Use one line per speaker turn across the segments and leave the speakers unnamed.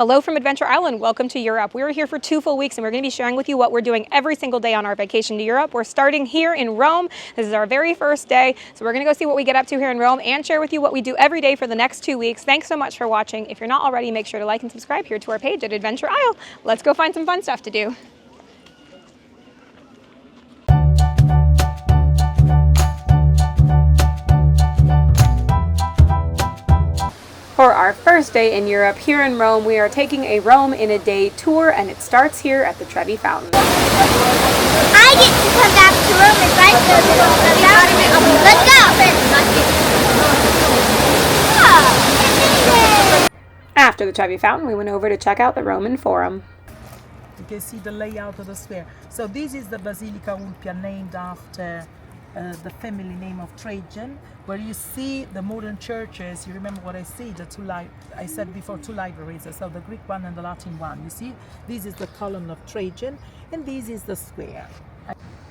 Hello from Adventure Island. Welcome to Europe. We were here for 2 full weeks and we're going to be sharing with you what we're doing every single day on our vacation to Europe. We're starting here in Rome. This is our very first day. So we're going to go see what we get up to here in Rome and share with you what we do every day for the next 2 weeks. Thanks so much for watching. If you're not already, make sure to like and subscribe here to our page at Adventure Isle. Let's go find some fun stuff to do. For our first day in Europe here in Rome, we are taking a Rome in a day tour, and it starts here at the Trevi Fountain.
I get to come back to Rome and right go to the fountain. Let's go!
After the Trevi Fountain, we went over to check out the Roman Forum.
You can see the layout of the square. So this is the Basilica Ulpia, named after the family name of Trajan, where you see the modern churches. You remember what I said, I said before, 2 libraries, so the Greek one and the Latin one. You see, this is the column of Trajan, and this is the square.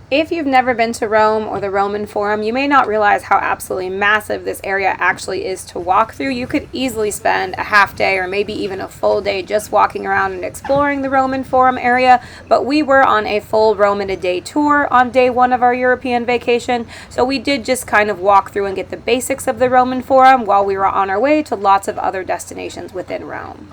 If you've never been to Rome or the Roman Forum, you may not realize how absolutely massive this area actually is to walk through. You could easily spend a half day or maybe even a full day just walking around and exploring the Roman Forum area, but we were on a full Rome in a day tour on day 1 of our European vacation, so we did just kind of walk through and get the basics of the Roman Forum while we were on our way to lots of other destinations within Rome.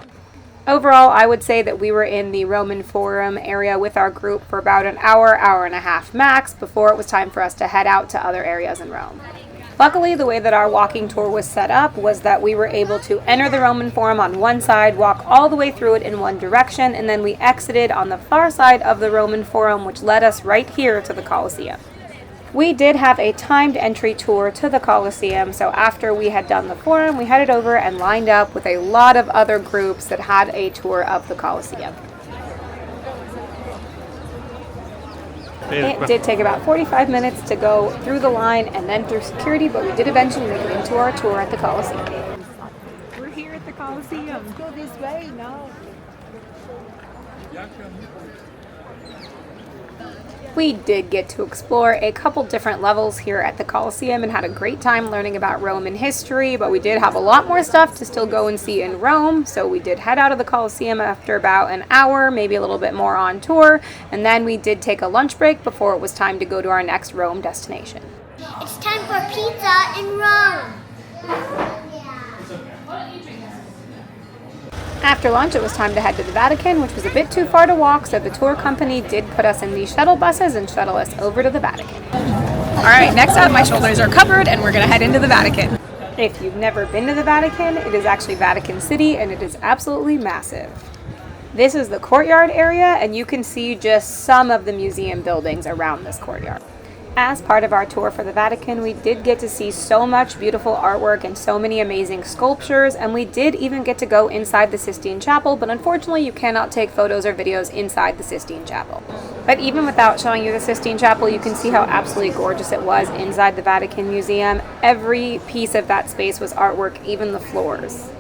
Overall, I would say that we were in the Roman Forum area with our group for about an hour, hour and a half max before it was time for us to head out to other areas in Rome. Luckily, the way that our walking tour was set up was that we were able to enter the Roman Forum on one side, walk all the way through it in one direction, and then we exited on the far side of the Roman Forum, which led us right here to the Colosseum. We did have a timed entry tour to the Colosseum, so after we had done the Forum, we headed over and lined up with a lot of other groups that had a tour of the Colosseum. It did take about 45 minutes to go through the line and then through security, but we did eventually make it into our tour at the Colosseum. We're here at the Colosseum.
Let's go this way now.
We did get to explore a couple different levels here at the Colosseum and had a great time learning about Roman history, but we did have a lot more stuff to still go and see in Rome, so we did head out of the Colosseum after about an hour, maybe a little bit more on tour, and then we did take a lunch break before it was time to go to our next Rome destination.
It's time for pizza in Rome.
After lunch, it was time to head to the Vatican, which was a bit too far to walk, so the tour company did put us in these shuttle buses and shuttle us over to the Vatican. All right, next up, my shoulders are covered and we're going to head into the Vatican. If you've never been to the Vatican, it is actually Vatican City and it is absolutely massive. This is the courtyard area and you can see just some of the museum buildings around this courtyard. As part of our tour for the Vatican, we did get to see so much beautiful artwork and so many amazing sculptures, and we did even get to go inside the Sistine Chapel, but unfortunately you cannot take photos or videos inside the Sistine Chapel. But even without showing you the Sistine Chapel, you can see how absolutely gorgeous it was inside the Vatican Museum. Every piece of that space was artwork, even the floors.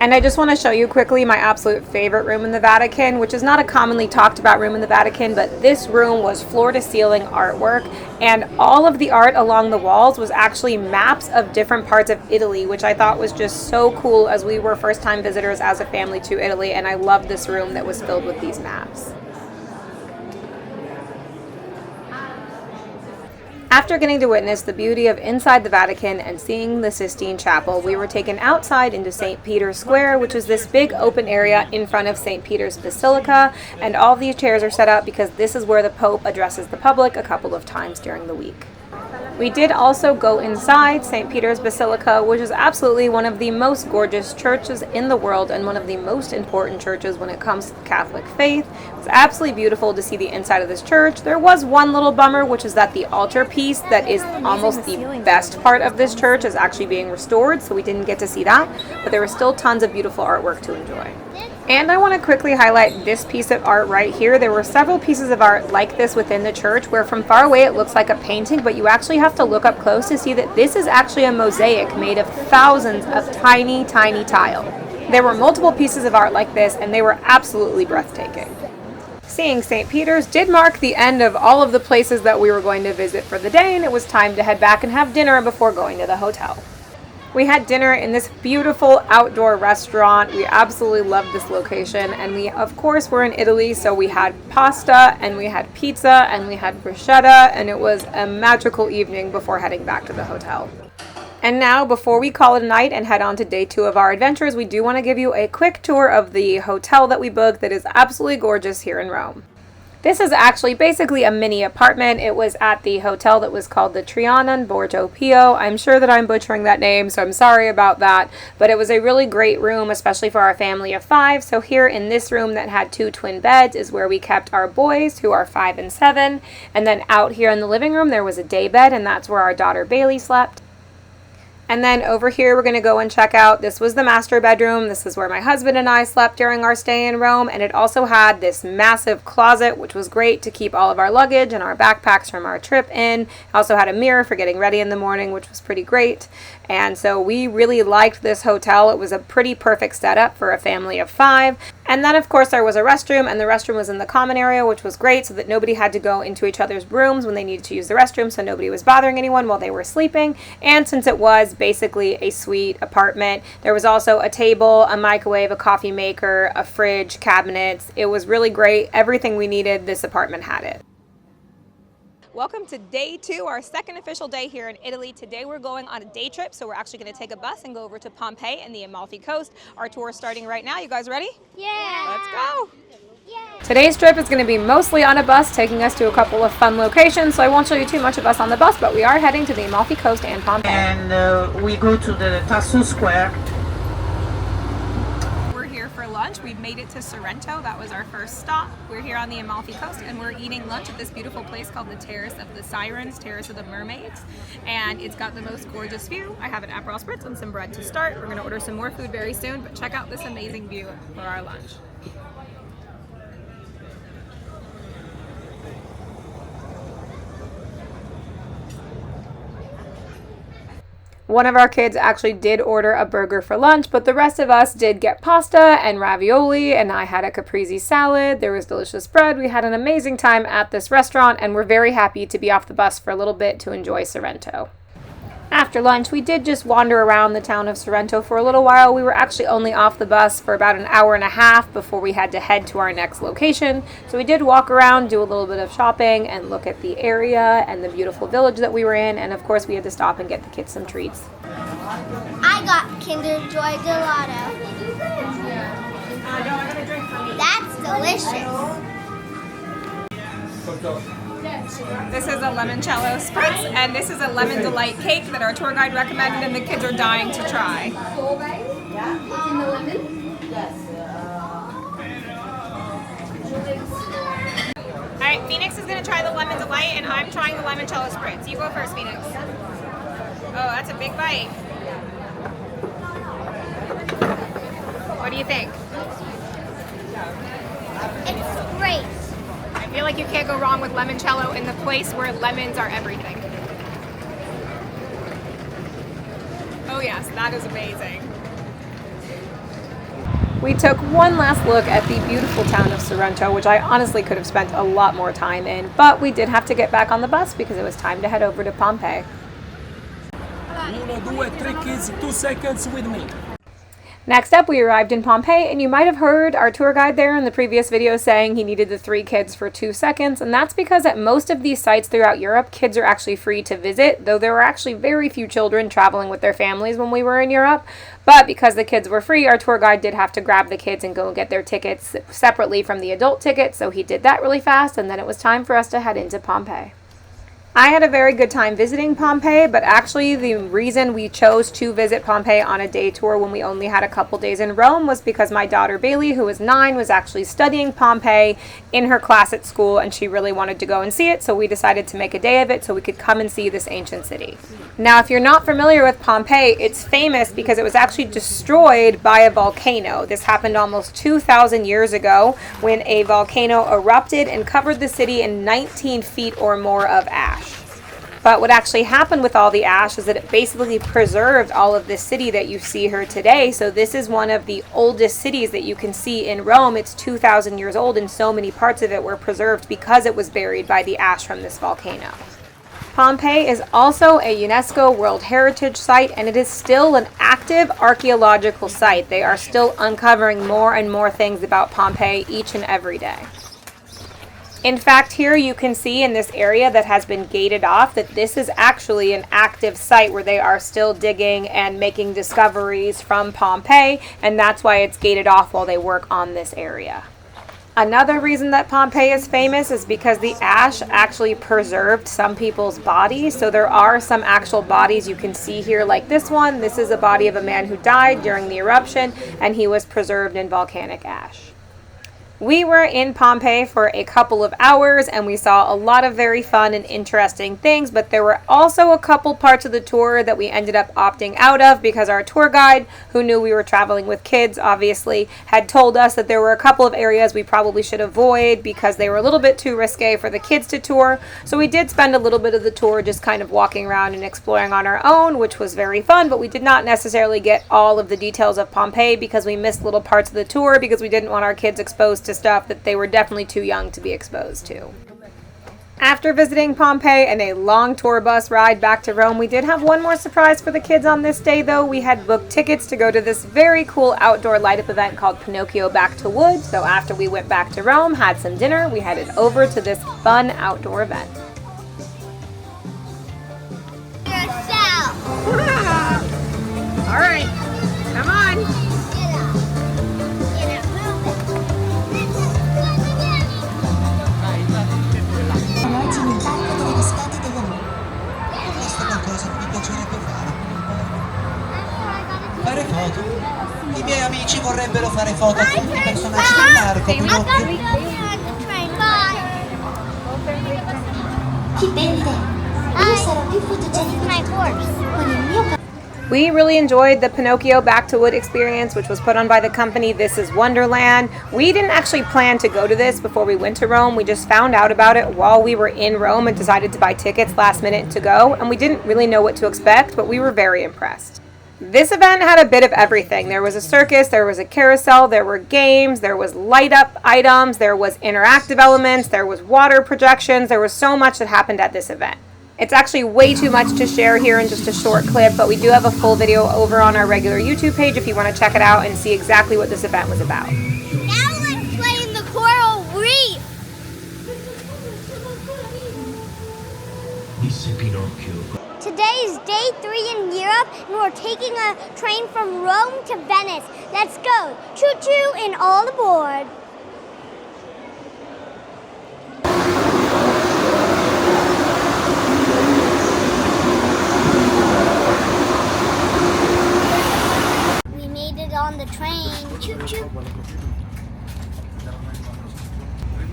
And I just want to show you quickly my absolute favorite room in the Vatican, which is not a commonly talked about room in the Vatican, but this room was floor to ceiling artwork, and all of the art along the walls was actually maps of different parts of Italy, which I thought was just so cool as we were first time visitors as a family to Italy, and I loved this room that was filled with these maps. After getting to witness the beauty of inside the Vatican and seeing the Sistine Chapel, we were taken outside into St. Peter's Square, which is this big open area in front of St. Peter's Basilica, and all these chairs are set up because this is where the Pope addresses the public a couple of times during the week. We did also go inside St. Peter's Basilica, which is absolutely one of the most gorgeous churches in the world and one of the most important churches when it comes to the Catholic faith. It was absolutely beautiful to see the inside of this church. There was one little bummer, which is that the altarpiece that is almost the best part of this church is actually being restored, so we didn't get to see that, but there was still tons of beautiful artwork to enjoy. And I want to quickly highlight this piece of art right here. There were several pieces of art like this within the church where from far away it looks like a painting, but you actually have to look up close to see that this is actually a mosaic made of thousands of tiny, tiny tile. There were multiple pieces of art like this and they were absolutely breathtaking. Seeing St. Peter's did mark the end of all of the places that we were going to visit for the day, and it was time to head back and have dinner before going to the hotel. We had dinner in this beautiful outdoor restaurant. We absolutely loved this location, and we of course were in Italy, so we had pasta and we had pizza and we had bruschetta, and it was a magical evening before heading back to the hotel. And now, before we call it a night and head on to day 2 of our adventures, we do want to give you a quick tour of the hotel that we booked that is absolutely gorgeous here in Rome. This is actually basically a mini apartment. It was at the hotel that was called the Trianon Borgo Pio. I'm sure that I'm butchering that name, so I'm sorry about that. But it was a really great room, especially for our family of 5. So here in this room that had 2 twin beds is where we kept our boys, who are 5 and 7. And then out here in the living room, there was a day bed, and that's where our daughter Bailey slept. And then over here, we're going to go and check out, this was the master bedroom. This is where my husband and I slept during our stay in Rome. And it also had this massive closet, which was great to keep all of our luggage and our backpacks from our trip in. It also had a mirror for getting ready in the morning, which was pretty great. And so we really liked this hotel. It was a pretty perfect setup for a family of 5. And then, of course, there was a restroom, and the restroom was in the common area, which was great, so that nobody had to go into each other's rooms when they needed to use the restroom, so nobody was bothering anyone while they were sleeping. And since it was basically a suite apartment, there was also a table, a microwave, a coffee maker, a fridge, cabinets. It was really great. Everything we needed, this apartment had it. Welcome to day 2, our second official day here in Italy. Today we're going on a day trip, so we're actually going to take a bus and go over to Pompeii and the Amalfi Coast. Our tour is starting right now. You guys ready?
Yeah.
Let's go.
Yeah.
Today's trip is going to be mostly on a bus, taking us to a couple of fun locations, so I won't show you too much of us on the bus, but we are heading to the Amalfi Coast and Pompeii.
And we go to the Tasso Square.
For lunch. We made it to Sorrento. That was our first stop. We're here on the Amalfi Coast, and we're eating lunch at this beautiful place called the Terrace of the Sirens, Terrace of the Mermaids, and it's got the most gorgeous view. I have an Aperol Spritz and some bread to start. We're going to order some more food very soon, but check out this amazing view for our lunch. One of our kids actually did order a burger for lunch, but the rest of us did get pasta and ravioli, and I had a caprese salad. There was delicious bread. We had an amazing time at this restaurant, and we're very happy to be off the bus for a little bit to enjoy Sorrento. After lunch, we did just wander around the town of Sorrento for a little while. We were actually only off the bus for about an hour and a half before we had to head to our next location. So we did walk around, do a little bit of shopping, and look at the area and the beautiful village that we were in. And of course, we had to stop and get the kids some treats.
I got Kinder Joy Gelato. That's delicious.
This is a limoncello spritz, and this is a lemon delight cake that our tour guide recommended, and the kids are dying to try. Alright, Phoenix is going to try the lemon delight, and I'm trying the limoncello spritz. You go first, Phoenix. Oh, that's a big bite. What do you think?
It's great.
I feel like you can't go wrong with limoncello in the place where lemons are everything. Oh yes, that is amazing. We took one last look at the beautiful town of Sorrento, which I honestly could have spent a lot more time in, but we did have to get back on the bus because it was time to head over to Pompeii.
1, 2, 3 kids, 2 seconds with me.
Next up, we arrived in Pompeii, and you might have heard our tour guide there in the previous video saying he needed the 3 kids for 2 seconds, and that's because at most of these sites throughout Europe, kids are actually free to visit, though there were actually very few children traveling with their families when we were in Europe. But because the kids were free, our tour guide did have to grab the kids and go and get their tickets separately from the adult tickets, so he did that really fast, and then it was time for us to head into Pompeii. I had a very good time visiting Pompeii, but actually the reason we chose to visit Pompeii on a day tour when we only had a couple days in Rome was because my daughter Bailey, who was 9, was actually studying Pompeii in her class at school, and she really wanted to go and see it, so we decided to make a day of it so we could come and see this ancient city. Now, if you're not familiar with Pompeii, it's famous because it was actually destroyed by a volcano. This happened almost 2,000 years ago when a volcano erupted and covered the city in 19 feet or more of ash. But what actually happened with all the ash is that it basically preserved all of this city that you see here today. So this is one of the oldest cities that you can see in Rome. It's 2,000 years old, and so many parts of it were preserved because it was buried by the ash from this volcano. Pompeii is also a UNESCO World Heritage Site, and it is still an active archaeological site. They are still uncovering more and more things about Pompeii each and every day. In fact, here you can see in this area that has been gated off that this is actually an active site where they are still digging and making discoveries from Pompeii, and that's why it's gated off while they work on this area. Another reason that Pompeii is famous is because the ash actually preserved some people's bodies. So there are some actual bodies you can see here, like this one. This is a body of a man who died during the eruption, and he was preserved in volcanic ash. We were in Pompeii for a couple of hours and we saw a lot of very fun and interesting things, but there were also a couple parts of the tour that we ended up opting out of because our tour guide, who knew we were traveling with kids, obviously, had told us that there were a couple of areas we probably should avoid because they were a little bit too risque for the kids to tour. So we did spend a little bit of the tour just kind of walking around and exploring on our own, which was very fun, but we did not necessarily get all of the details of Pompeii because we missed little parts of the tour because we didn't want our kids exposed to stuff that they were definitely too young to be exposed to. After visiting Pompeii and a long tour bus ride back to Rome, we did have one more surprise for the kids on this day though. We had booked tickets to go to this very cool outdoor light up event called Pinocchio Back to Wood. So after we went back to Rome, had some dinner, we headed over to this fun outdoor event. All right, come on.
Fare foto? I miei amici vorrebbero fare foto con tutti i personaggi del parco, Pinocchio.
Dipende. Io sarò più fotogenico con il mio.
We really enjoyed the Pinocchio Back to Wood experience, which was put on by the company This Is Wonderland. We didn't actually plan to go to this before we went to Rome. We just found out about it while we were in Rome and decided to buy tickets last minute to go, and we didn't really know what to expect, but we were very impressed. This event had a bit of everything. There was a circus, there was a carousel, there were games, there was light up items, there was interactive elements, there was water projections, there was so much that happened at this event. It's actually way too much to share here in just a short clip, but we do have a full video over on our regular YouTube page if you want to check it out and see exactly what this event was about.
Now let's play in the coral reef.
Disse Pinocchio.
Today is day 3 in Europe, and we're taking a train from Rome to Venice. Let's go. Choo-choo and all aboard. We made it on the train. Choo-choo.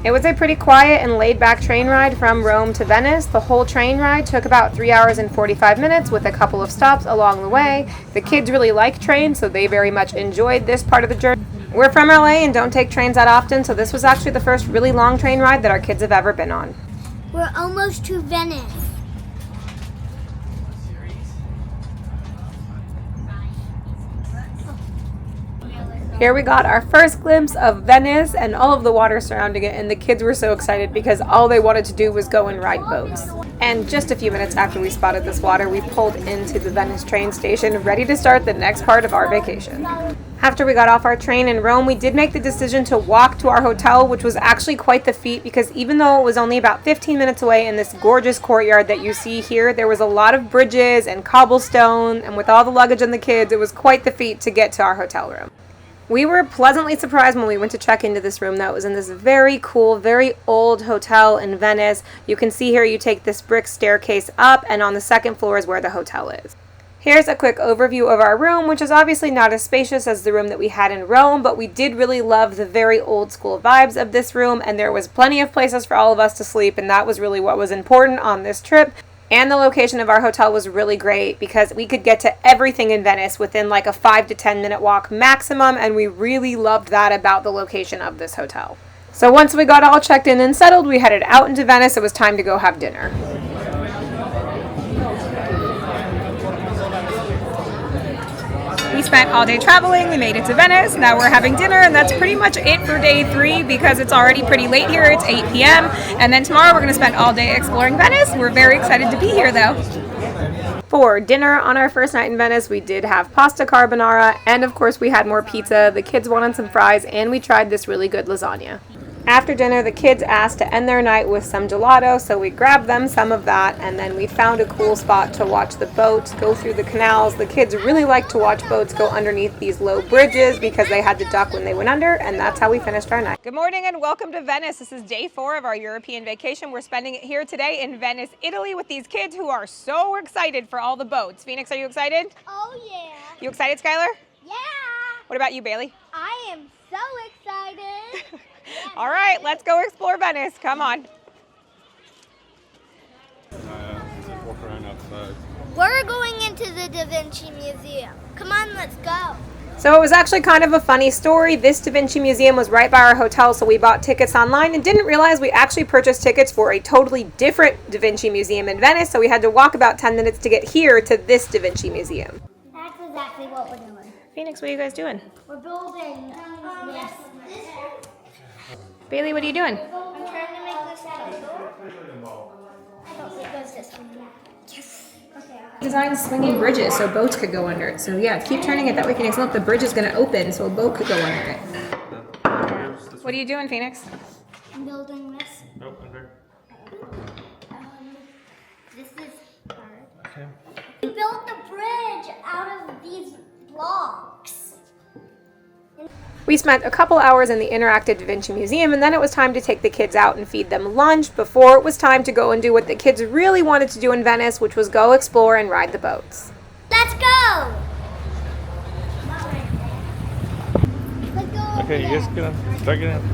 It was a pretty quiet and laid-back train ride from Rome to Venice. The whole train ride took about 3 hours and 45 minutes with a couple of stops along the way. The kids really like trains, so they very much enjoyed this part of the journey. We're from LA and don't take trains that often, so this was actually the first really long train ride that our kids have ever been on.
We're almost to Venice.
Here we got our first glimpse of Venice and all of the water surrounding it, and the kids were so excited because all they wanted to do was go and ride boats. And just a few minutes after we spotted this water, we pulled into the Venice train station, ready to start the next part of our vacation. After we got off our train in Rome, we did make the decision to walk to our hotel, which was actually quite the feat because even though it was only about 15 minutes away in this gorgeous courtyard that you see here, there was a lot of bridges and cobblestone, and with all the luggage and the kids, it was quite the feat to get to our hotel room. We were pleasantly surprised when we went to check into this room that was in this very cool, very old hotel in Venice. You can see here you take this brick staircase up, and on the second floor is where the hotel is. Here's a quick overview of our room, which is obviously not as spacious as the room that we had in Rome, but we did really love the very old school vibes of this room, and there was plenty of places for all of us to sleep, and that was really what was important on this trip. And the location of our hotel was really great because we could get to everything in Venice within like a 5 to 10 minute walk maximum, and we really loved that about the location of this hotel. So once we got all checked in and settled, we headed out into Venice. It was time to go have dinner. We spent all day traveling. We made it to Venice. Now we're having dinner, and that's pretty much it for day 3 because it's already pretty late here. It's 8 p.m. And then tomorrow we're going to spend all day exploring Venice. We're very excited to be here though. For dinner on our first night in Venice, we did have pasta carbonara, and of course we had more pizza. The kids wanted some fries, and we tried this really good lasagna. After dinner, the kids asked to end their night with some gelato, so we grabbed them some of that, and then we found a cool spot to watch the boats go through the canals. The kids really like to watch boats go underneath these low bridges because they had to duck when they went under, and that's how we finished our night. Good morning and welcome to Venice. This is day 4 of our European vacation. We're spending it here today in Venice, Italy with these kids who are so excited for all the boats. Phoenix, are you excited?
Oh yeah.
You excited, Skylar?
Yeah.
What about you, Bailey?
I am so excited.
All right, let's go explore Venice. Come on.
Walk around outside.
We're going into the Da Vinci Museum. Come on, let's go.
So it was actually kind of a funny story. This Da Vinci Museum was right by our hotel, so we bought tickets online and didn't realize we actually purchased tickets for a totally different Da Vinci Museum in Venice, so we had to walk about 10 minutes to get here to this Da Vinci Museum.
That's exactly what we're doing.
Phoenix, what are you guys doing?
We're building this.
Bailey, what are you doing?
I'm trying to make this tunnel. Oh, it goes this way. Yes. Okay.
Designed swinging bridges so boats could go under it. So yeah, keep turning it that way, Phoenix. Look, the bridge is going to open so a boat could go under it. What are you doing, Phoenix?
I'm building this.
Nope, under.
This is hard. Okay. We built the bridge out of these blocks.
We spent a couple hours in the interactive Da Vinci Museum, and then it was time to take the kids out and feed them lunch before it was time to go and do what the kids really wanted to do in Venice, which was go explore and ride the boats.
Let's go! Let's go.
Okay, you guys get on. Start getting on.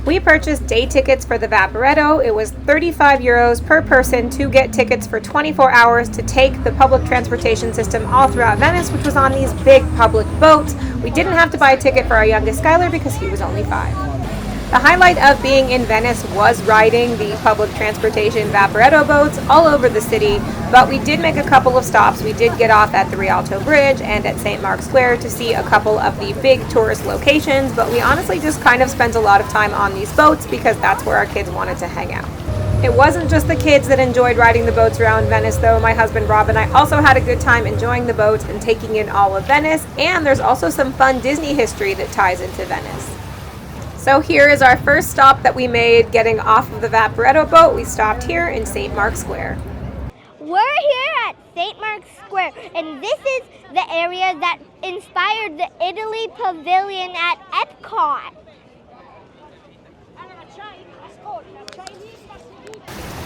We purchased day tickets for the Vaporetto. It was 35 euros per person to get tickets for 24 hours to take the public transportation system all throughout Venice, which was on these big public boats. We didn't have to buy a ticket for our youngest Skylar because he was only 5. The highlight of being in Venice was riding the public transportation Vaporetto boats all over the city, but we did make a couple of stops. We did get off at the Rialto Bridge and at St. Mark's Square to see a couple of the big tourist locations, but we honestly just kind of spent a lot of time on these boats because that's where our kids wanted to hang out. It wasn't just the kids that enjoyed riding the boats around Venice though. My husband Rob and I also had a good time enjoying the boats and taking in all of Venice, and there's also some fun Disney history that ties into Venice. So here is our first stop that we made getting off of the Vaporetto boat. We stopped here in St. Mark's Square.
We're here at St. Mark's Square, and this is the area that inspired the Italy Pavilion at Epcot.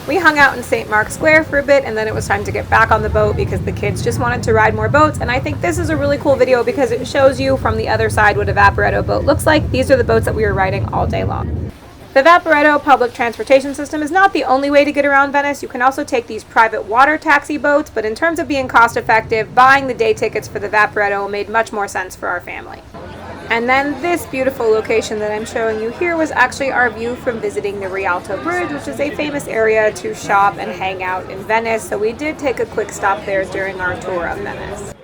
We hung out in St. Mark's Square for a bit, and then it was time to get back on the boat because the kids just wanted to ride more boats. And I think this is a really cool video because it shows you from the other side what a Vaporetto boat looks like. These are the boats that we were riding all day long. The Vaporetto public transportation system is not the only way to get around Venice. You can also take these private water taxi boats, but in terms of being cost effective, buying the day tickets for the Vaporetto made much more sense for our family. And then this beautiful location that I'm showing you here was actually our view from visiting the Rialto Bridge, which is a famous area to shop and hang out in Venice. So we did take a quick stop there during our tour of Venice.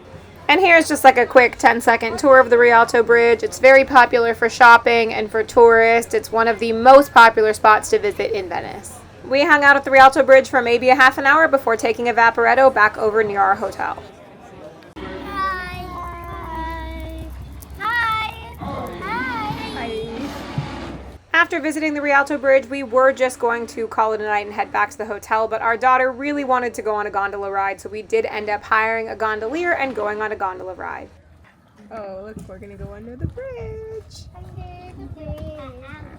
And here's just like a quick 10-second tour of the Rialto Bridge. It's very popular for shopping and for tourists. It's one of the most popular spots to visit in Venice. We hung out at the Rialto Bridge for maybe a half an hour before taking a Vaporetto back over near our hotel. After visiting the Rialto Bridge, we were just going to call it a night and head back to the hotel, but our daughter really wanted to go on a gondola ride, so we did end up hiring a gondolier and going on a gondola ride. Oh, look, we're going to go under the bridge.
Under the bridge.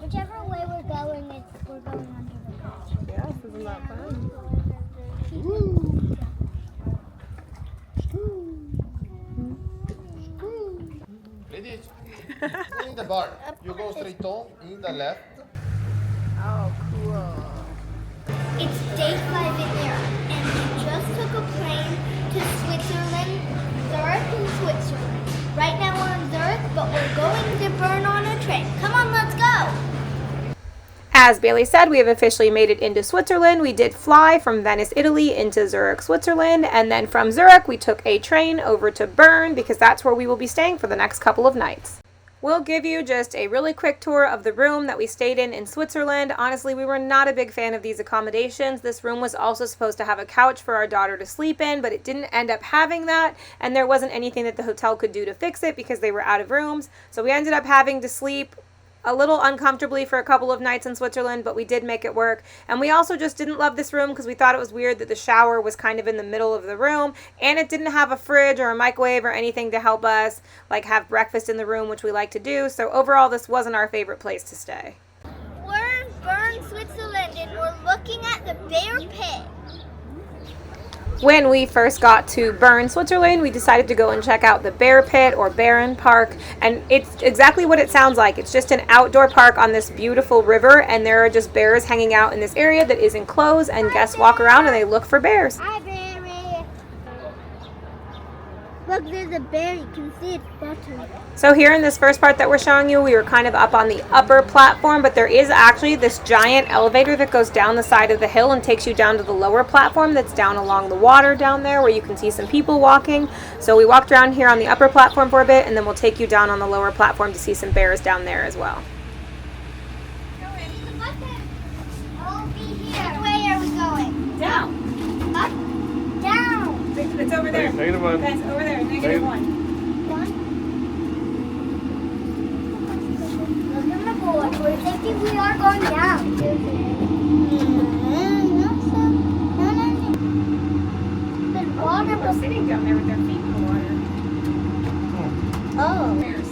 Whichever way we're going under the bridge.
Yes, isn't that fun?
Ladies, in the bar, you go straight on, in the left.
Oh, cool.
It's day 5 in Europe, and we just took a plane to Switzerland, Zurich in Switzerland. Right now we're in Zurich, but we're going to Bern on a train. Come on, let's go!
As Bailey said, we have officially made it into Switzerland. We did fly from Venice, Italy into Zurich, Switzerland, and then from Zurich we took a train over to Bern because that's where we will be staying for the next couple of nights. We'll give you just a really quick tour of the room that we stayed in Switzerland. Honestly, we were not a big fan of these accommodations. This room was also supposed to have a couch for our daughter to sleep in, but it didn't end up having that, and there wasn't anything that the hotel could do to fix it because they were out of rooms. So we ended up having to sleep a little uncomfortably for a couple of nights in Switzerland, but we did make it work. And we also just didn't love this room because we thought it was weird that the shower was kind of in the middle of the room, and it didn't have a fridge or a microwave or anything to help us like have breakfast in the room, which we like to do. So overall, this wasn't our favorite place to stay.
We're in Bern, Switzerland, and we're looking at the bear pit.
When we first got to Bern, Switzerland, we decided to go and check out the Bear Pit or Bären Park, and it's exactly what it sounds like. It's just an outdoor park on this beautiful river, and there are just bears hanging out in this area that is enclosed, and guests walk around and they look for bears.
Hi, Barry. Look, there's a bear. You can see its button.
So here in this first part that we're showing you, we were kind of up on the upper platform, but there is actually this giant elevator that goes down the side of the hill and takes you down to the lower platform that's down along the water down there where you can see some people walking. So we walked around here on the upper platform for a bit, and then we'll take you down on the lower platform to see some bears down there as well.
Which way are we going?
Down.
Up? Down.
It's over there.
-1.
That's over there, -1.
Look at the board. We're thinking we are going down. There's water.
People are sitting down there with their feet in the water.
Oh.
Bears.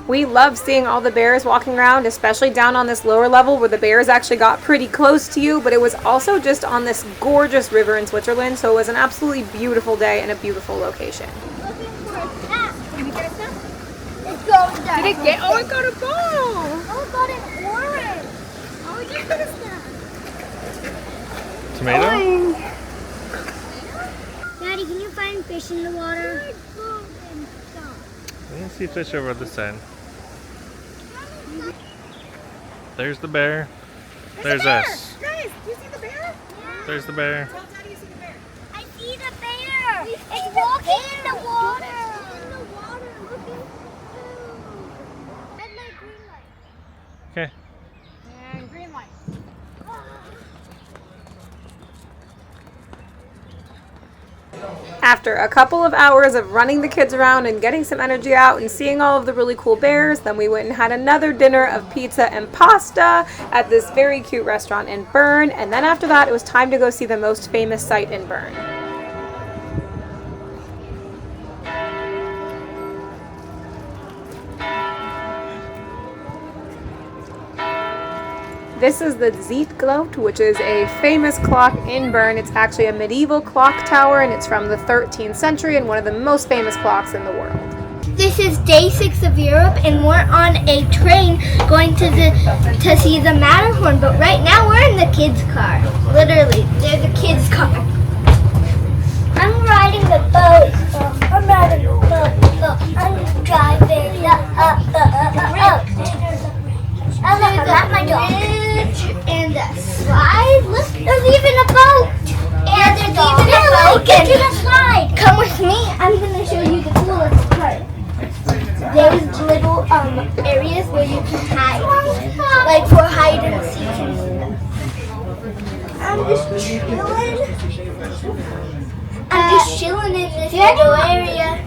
We love seeing all the bears walking around, especially down on this lower level where the bears actually got pretty close to you, but it was also just on this gorgeous river in Switzerland, so it was an absolutely beautiful day and a beautiful location.
Looking for a snack. Did we get a snack? It's going down.
Did it get? Oh, it got a ball!
Oh, it got an orange. Oh, we just got a snack.
Tomato?
Daddy, can you find fish in the water?
I don't see fish over this side. There's the bear. There's us.
Guys, do you see the bear?
Yeah.
There's the bear.
Tell Daddy you see the bear.
I see the bear. It's walking in the water. In the water, looking. Red light, green light.
Okay.
And green light. After a couple of hours of running the kids around and getting some energy out and seeing all of the really cool bears, then we went and had another dinner of pizza and pasta at this very cute restaurant in Bern, and then after that it was time to go see the most famous site in Bern. This is the Zeitglot, which is a famous clock in Bern. It's actually a medieval clock tower, and it's from the 13th century and one of the most famous clocks in the world.
This is day 6 of Europe, and we're on a train going to see the Matterhorn. But right now we're in the kids' car. Literally, there's a kids' car. I'm riding the boat. I'm riding the boat. I'm driving the boat. Oh, look, I'm at my dog. And a slide. Look, there's even a boat. And there's even a boat. Get to the slide. Come with me. I'm going to show you the coolest part. There's little areas where you can hide, like for hide and seek and stuff. I'm just chilling in this little area.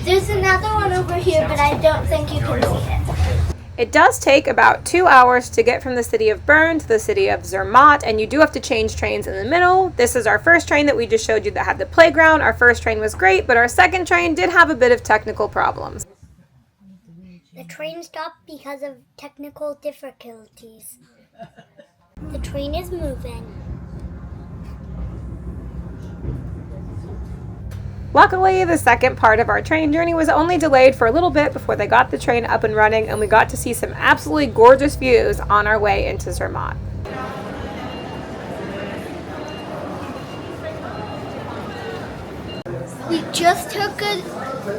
There's another one over here, but I don't think you can see it.
It does take about 2 hours to get from the city of Bern to the city of Zermatt, and you do have to change trains in the middle. This is our first train that we just showed you that had the playground. Our first train was great, but our second train did have a bit of technical problems.
The train stopped because of technical difficulties. The train is moving.
Luckily, the second part of our train journey was only delayed for a little bit before they got the train up and running, and we got to see some absolutely gorgeous views on our way into Zermatt.
We just took a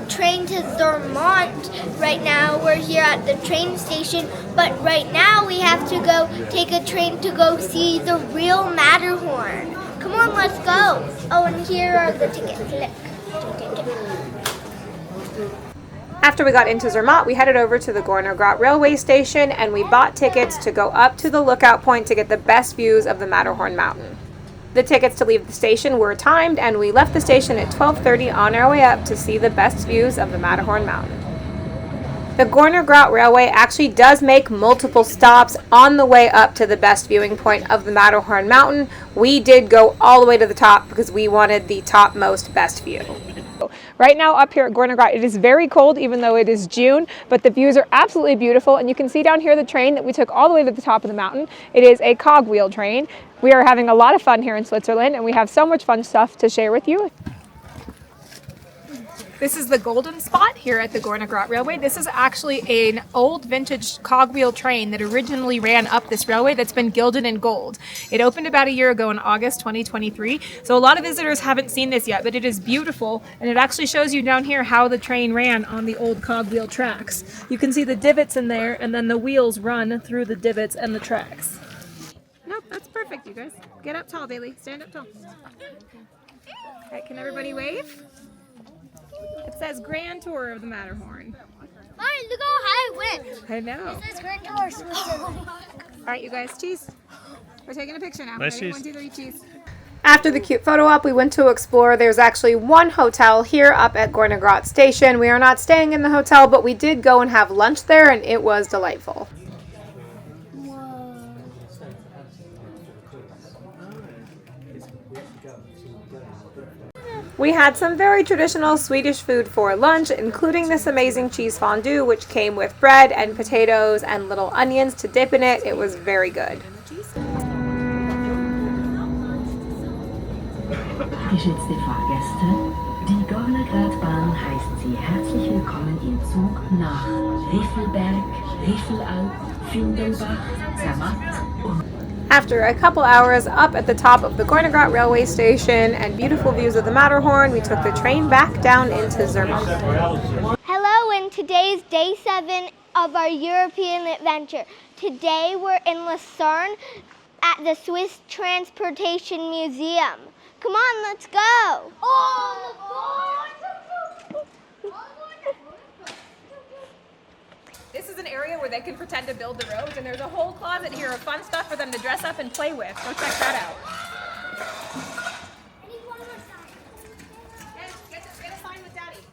train to Zermatt. Right now we're here at the train station, but right now we have to go take a train to go see the real Matterhorn. Come on, let's go. Oh, and here are the tickets. Look.
After we got into Zermatt, we headed over to the Gorner Grat railway station and we bought tickets to go up to the lookout point to get the best views of the Matterhorn mountain. The tickets to leave the station were timed and we left the station at 12:30 on our way up to see the best views of the Matterhorn mountain. The Gorner Grat Railway actually does make multiple stops on the way up to the best viewing point of the Matterhorn mountain. We did go all the way to the top because we wanted the topmost best view. Right now up here at Gorner Grat, it is very cold even though it is June, but the views are absolutely beautiful, and you can see down here the train that we took all the way to the top of the mountain. It is a cogwheel train. We are having a lot of fun here in Switzerland and we have so much fun stuff to share with you. This is the golden spot here at the Gorner Grat Railway. This is actually an old vintage cogwheel train that originally ran up this railway that's been gilded in gold. It opened about a year ago in August 2023. So a lot of visitors haven't seen this yet, but it is beautiful. And it actually shows you down here how the train ran on the old cogwheel tracks. You can see the divots in there, and then the wheels run through the divots and the tracks. Nope, that's perfect, you guys. Get up tall, Bailey. Stand up tall. All right, can everybody wave? It says Grand Tour of the Matterhorn.
Mommy, look how high it went.
I know.
It says Grand Tour.
All right, you guys, cheese. We're taking a picture now.
Nice
Ready?
cheese.
1, 2, 3, cheese. After the cute photo op, we went to explore. There's actually one hotel here up at Gorner Grat Station. We are not staying in the hotel, but we did go and have lunch there, and it was delightful. We had some very traditional Swedish food for lunch, including this amazing cheese fondue, which came with bread and potatoes and little onions to dip in it. It was very good.
Geschätzte Fahrgäste, die Gorner Gratbahn heißt Sie herzlich willkommen im Zug nach Riffelberg, Riffelalp, Findelbach, Zermatt und
After a couple hours up at the top of the Gorner Grat railway station and beautiful views of the Matterhorn, we took the train back down into Zermatt.
Hello, and today's day 7 of our European adventure. Today we're in Lucerne at the Swiss Transportation Museum. Come on, let's go.
This is an area where they can pretend to build the roads, and there's a whole closet here of fun stuff for them to dress up and play with. Go check that out.
I need one more sign.
Get a sign with Daddy.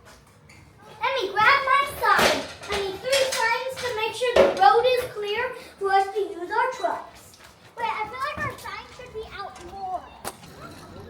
Let me grab my sign. I need 3 signs to make sure the road is clear for us to use our trucks. Wait, I feel like our sign should be out more.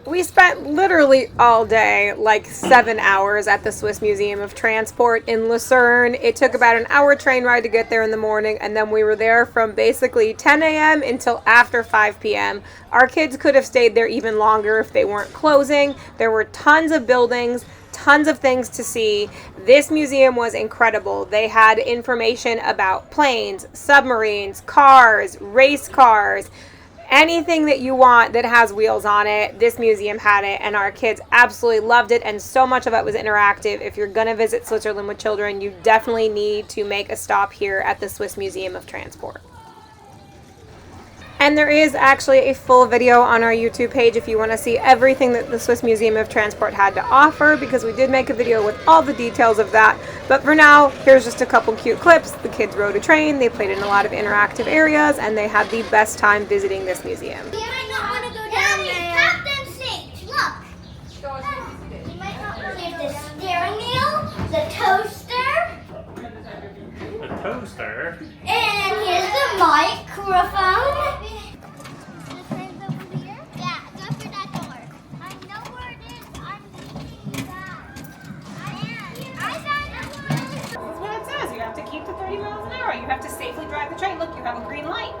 We spent literally all day, like 7 hours at the Swiss Museum of Transport in Lucerne. It took about an hour train ride to get there in the morning, and then we were there from basically 10 a.m. until after 5 p.m. Our kids could have stayed there even longer if they weren't closing. There were tons of buildings, tons of things to see. This museum was incredible. They had information about planes, submarines, cars, race cars, anything that you want that has wheels on it. This museum had it, and our kids absolutely loved it, and so much of it was interactive. If you're going to visit Switzerland with children, you definitely need to make a stop here at the Swiss Museum of Transport. And there is actually a full video on our YouTube page if you want to see everything that the Swiss Museum of Transport had to offer, because we did make a video with all the details of that. But for now, here's just a couple cute clips. The kids rode a train, they played in a lot of interactive areas, and they had the best time visiting this museum.
You might not want to go down there. Captain Sage, look. You might not want to the steering wheel, the toaster,
a toaster.
and here's the microphone. The train's over here? Yeah, go through that door. I know where it is. I'm leaving that.
This is what it says. You have to keep to 30 miles an hour. You have to safely drive the train. Look, you have a green light.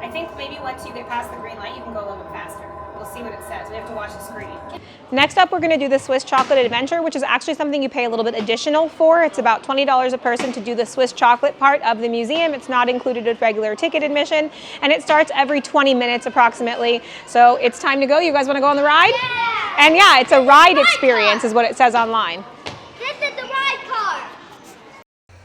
I think maybe once you get past the green light, you can go a little bit faster. We'll see what it says. We have to watch the screen. Next up, we're going to do the Swiss Chocolate Adventure, which is actually something you pay a little bit additional for. It's about $20 a person to do the Swiss chocolate part of the museum. It's not included with regular ticket admission, and it starts every 20 minutes approximately. So it's time to go. You guys want to go on the ride? Yeah! And yeah, it's a ride experience is what it says online.
This is the ride car.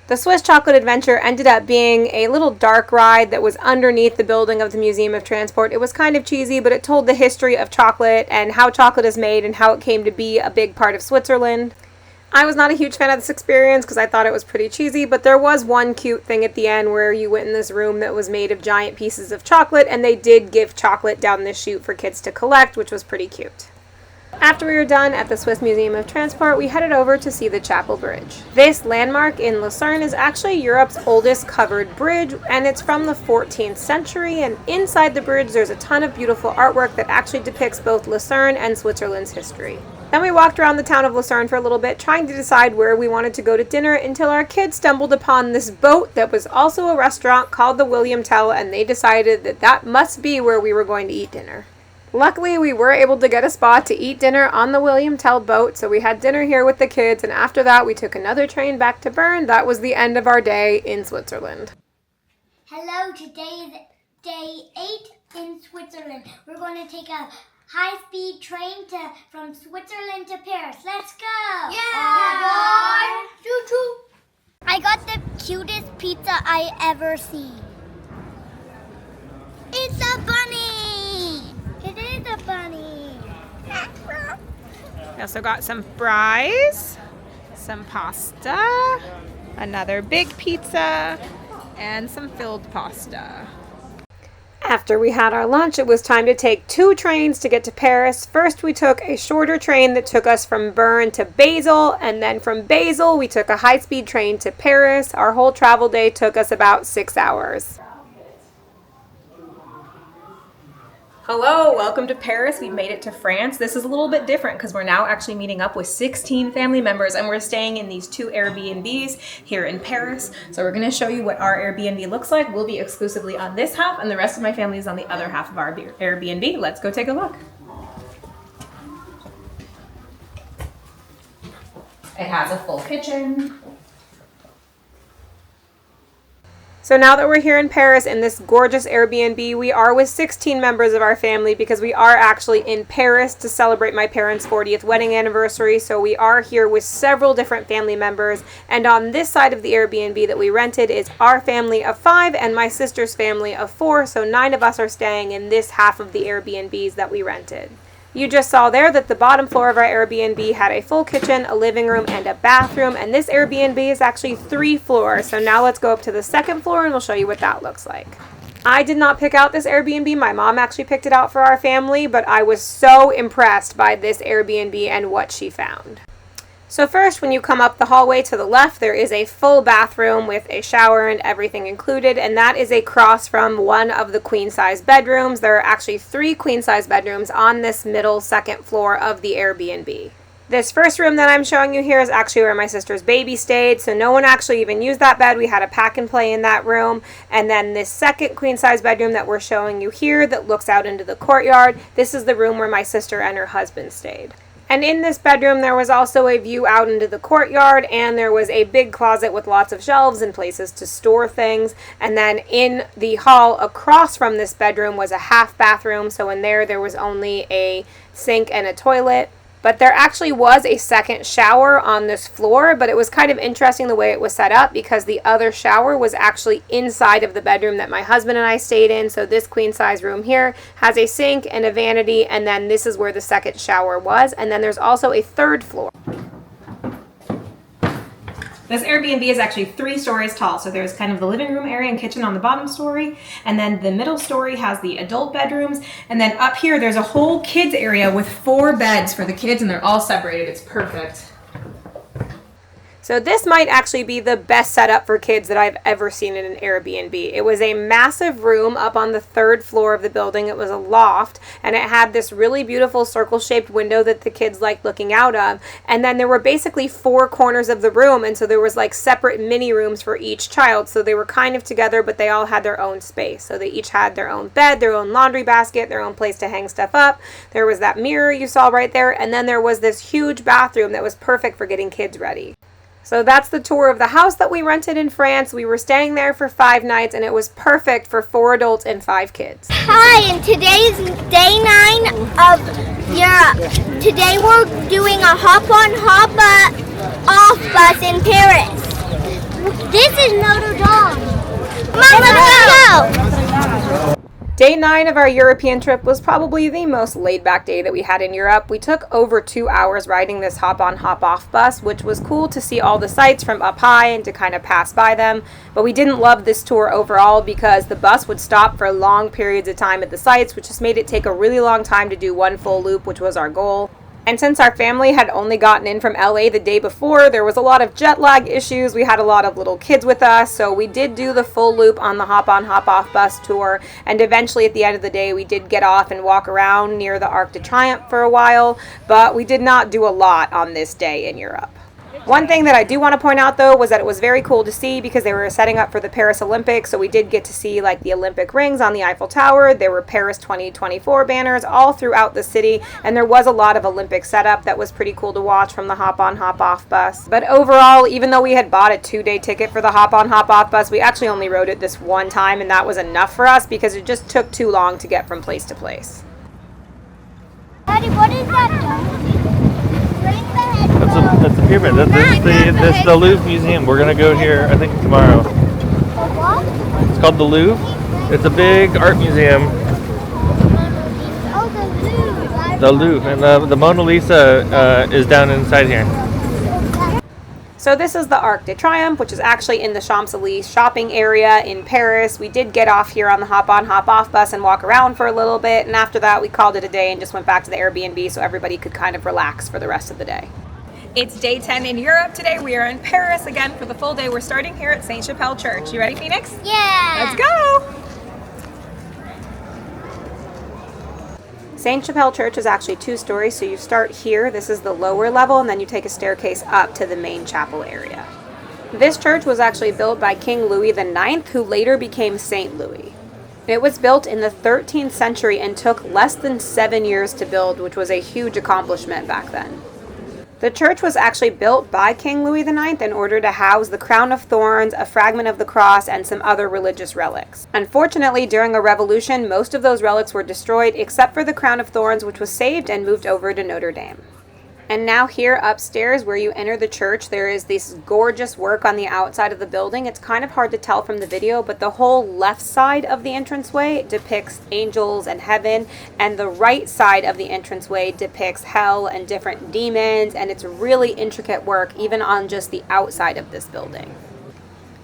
The Swiss Chocolate Adventure ended up being a little dark ride that was underneath the building of the Museum of Transport. It was kind of cheesy, but it told the history of chocolate and how chocolate is made and how it came to be a big part of Switzerland. I was not a huge fan of this experience because I thought it was pretty cheesy, but there was one cute thing at the end where you went in this room that was made of giant pieces of chocolate, and they did give chocolate down this chute for kids to collect, which was pretty cute. After we were done at the Swiss Museum of Transport, we headed over to see the Chapelle Bridge. This landmark in Lucerne is actually Europe's oldest covered bridge, and it's from the 14th century, and inside the bridge there's a ton of beautiful artwork that actually depicts both Lucerne and Switzerland's history. Then we walked around the town of Lucerne for a little bit, trying to decide where we wanted to go to dinner, until our kids stumbled upon this boat that was also a restaurant called the William Tell, and they decided that that must be where we were going to eat dinner. Luckily, we were able to get a spot to eat dinner on the William Tell boat, so we had dinner here with the kids, and after that we took another train back to Bern. That was the end of our day in Switzerland.
Hello, today is day 8 in Switzerland. We're going to take a high-speed train from Switzerland to Paris. Let's go! Yeah! Choo-choo! I got the cutest pizza I ever seen. It's a bunny! It is a bunny!
We also got some fries, some pasta, another big pizza, and some filled pasta. After we had our lunch, it was time to take 2 trains to get to Paris. First, we took a shorter train that took us from Bern to Basel, and then from Basel, we took a high-speed train to Paris. Our whole travel day took us about 6 hours. Hello, welcome to Paris. We've made it to France. This is a little bit different because we're now actually meeting up with 16 family members, and we're staying in these 2 Airbnbs here in Paris. So we're going to show you what our Airbnb looks like. We'll be exclusively on this half, and the rest of my family is on the other half of our Airbnb. Let's go take a look. It has a full kitchen. So now that we're here in Paris in this gorgeous Airbnb, we are with 16 members of our family because we are actually in Paris to celebrate my parents' 40th wedding anniversary. So we are here with several different family members. And on this side of the Airbnb that we rented is our family of 5 and my sister's family of 4. So 9 of us are staying in this half of the Airbnbs that we rented. You just saw there that the bottom floor of our Airbnb had a full kitchen, a living room, and a bathroom, and this Airbnb is actually 3 floors. So now let's go up to the 2nd floor and we'll show you what that looks like. I did not pick out this Airbnb. My mom actually picked it out for our family, but I was so impressed by this Airbnb and what she found. So first, when you come up the hallway to the left, there is a full bathroom with a shower and everything included, and that is across from one of the queen-size bedrooms. There are actually 3 queen-size bedrooms on this middle 2nd floor of the Airbnb. This first room that I'm showing you here is actually where my sister's baby stayed, so no one actually even used that bed. We had a pack and play in that room. And then this 2nd queen-size bedroom that we're showing you here that looks out into the courtyard, this is the room where my sister and her husband stayed. And in this bedroom, there was also a view out into the courtyard, and there was a big closet with lots of shelves and places to store things. And then in the hall across from this bedroom was a half bathroom, so in there was only a sink and a toilet. But there actually was a 2nd shower on this floor, but it was kind of interesting the way it was set up because the other shower was actually inside of the bedroom that my husband and I stayed in. So this queen size room here has a sink and a vanity, and then this is where the 2nd shower was. And then there's also a 3rd floor. This Airbnb is actually 3 stories tall, so there's kind of the living room area and kitchen on the bottom story, and then the middle story has the adult bedrooms, and then up here there's a whole kids area with 4 beds for the kids, and they're all separated. It's perfect. So this might actually be the best setup for kids that I've ever seen in an Airbnb. It was a massive room up on the 3rd floor of the building. It was a loft, and it had this really beautiful circle-shaped window that the kids liked looking out of. And then there were basically 4 corners of the room, and so there was like separate mini rooms for each child. So they were kind of together, but they all had their own space. So they each had their own bed, their own laundry basket, their own place to hang stuff up. There was that mirror you saw right there, and then there was this huge bathroom that was perfect for getting kids ready. So that's the tour of the house that we rented in France. We were staying there for 5 nights, and it was perfect for 4 adults and 5 kids.
Hi, and today's day 9 of Europe. Today we're doing a hop-on, hop-off bus in Paris. This is Notre Dame. Come on, let's go!
Day 9 of our European trip was probably the most laid-back day that we had in Europe. We took over 2 hours riding this hop-on, hop-off bus, which was cool to see all the sights from up high and to kind of pass by them. But we didn't love this tour overall because the bus would stop for long periods of time at the sites, which just made it take a really long time to do one full loop, which was our goal. And since our family had only gotten in from LA the day before, there was a lot of jet lag issues. We had a lot of little kids with us, so we did do the full loop on the hop-on, hop-off bus tour. And eventually at the end of the day, we did get off and walk around near the Arc de Triomphe for a while, but we did not do a lot on this day in Europe. One thing that I do want to point out though was that it was very cool to see because they were setting up for the Paris Olympics, so we did get to see like the Olympic rings on the Eiffel Tower. There were Paris 2024 banners all throughout the city, and there was a lot of Olympic setup that was pretty cool to watch from the hop-on, hop-off bus. But overall, even though we had bought a 2-day ticket for the hop-on, hop-off bus, we actually only rode it this one time, and that was enough for us because it just took too long to get from place to place.
Daddy, what is that?
That's a pyramid. This is the Louvre Museum. We're gonna go here, I think, tomorrow. It's called the Louvre. It's a big art museum.
Oh, the Louvre.
The Louvre, and the Mona Lisa is down inside here.
So this is the Arc de Triomphe, which is actually in the Champs-Élysées shopping area in Paris. We did get off here on the hop-on, hop-off bus and walk around for a little bit, and after that we called it a day and just went back to the Airbnb so everybody could kind of relax for the rest of the day. It's day 10 in Europe today. We are in Paris again for the full day. We're starting here at Saint-Chapelle Church. You ready, Phoenix?
Yeah!
Let's go! Saint-Chapelle Church is actually 2 stories, so you start here, this is the lower level, and then you take a staircase up to the main chapel area. This church was actually built by King Louis IX, who later became Saint Louis. It was built in the 13th century and took less than 7 years to build, which was a huge accomplishment back then. The church was actually built by King Louis IX in order to house the crown of thorns, a fragment of the cross, and some other religious relics. Unfortunately, during a revolution, most of those relics were destroyed except for the crown of thorns, which was saved and moved over to Notre Dame. And now here upstairs where you enter the church, there is this gorgeous work on the outside of the building. It's kind of hard to tell from the video, but the whole left side of the entranceway depicts angels and heaven, and the right side of the entranceway depicts hell and different demons, and it's really intricate work even on just the outside of this building.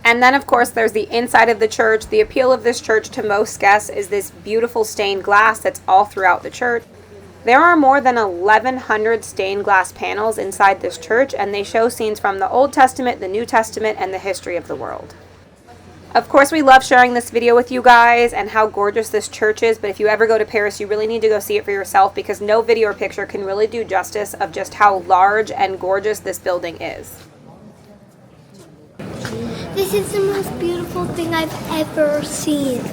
And then of course there's the inside of the church. The appeal of this church to most guests is this beautiful stained glass that's all throughout the church. There are more than 1,100 stained glass panels inside this church, and they show scenes from the Old Testament, the New Testament, and the history of the world. Of course, we love sharing this video with you guys and how gorgeous this church is, but if you ever go to Paris, you really need to go see it for yourself because no video or picture can really do justice of just how large and gorgeous this building is.
This is the most beautiful thing I've ever seen.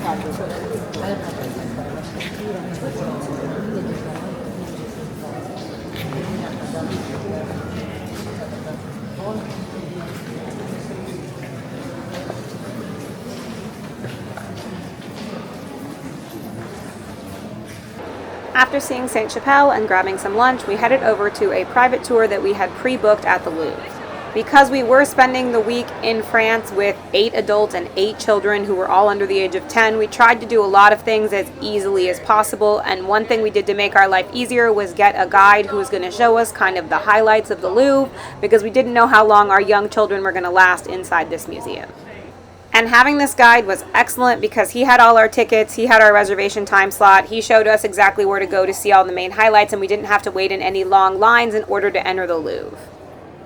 After seeing Saint-Chapelle and grabbing some lunch, we headed over to a private tour that we had pre-booked at the Louvre. Because we were spending the week in France with 8 adults and 8 children who were all under the age of 10, we tried to do a lot of things as easily as possible, and one thing we did to make our life easier was get a guide who was going to show us kind of the highlights of the Louvre, because we didn't know how long our young children were going to last inside this museum. And having this guide was excellent because he had all our tickets, he had our reservation time slot, he showed us exactly where to go to see all the main highlights, and we didn't have to wait in any long lines in order to enter the Louvre.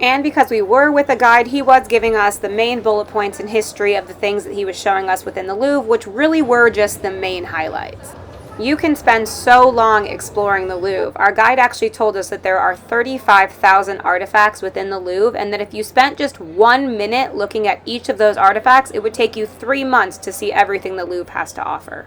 And because we were with a guide, he was giving us the main bullet points and history of the things that he was showing us within the Louvre, which really were just the main highlights. You can spend so long exploring the Louvre. Our guide actually told us that there are 35,000 artifacts within the Louvre, and that if you spent just 1 minute looking at each of those artifacts, it would take you 3 months to see everything the Louvre has to offer.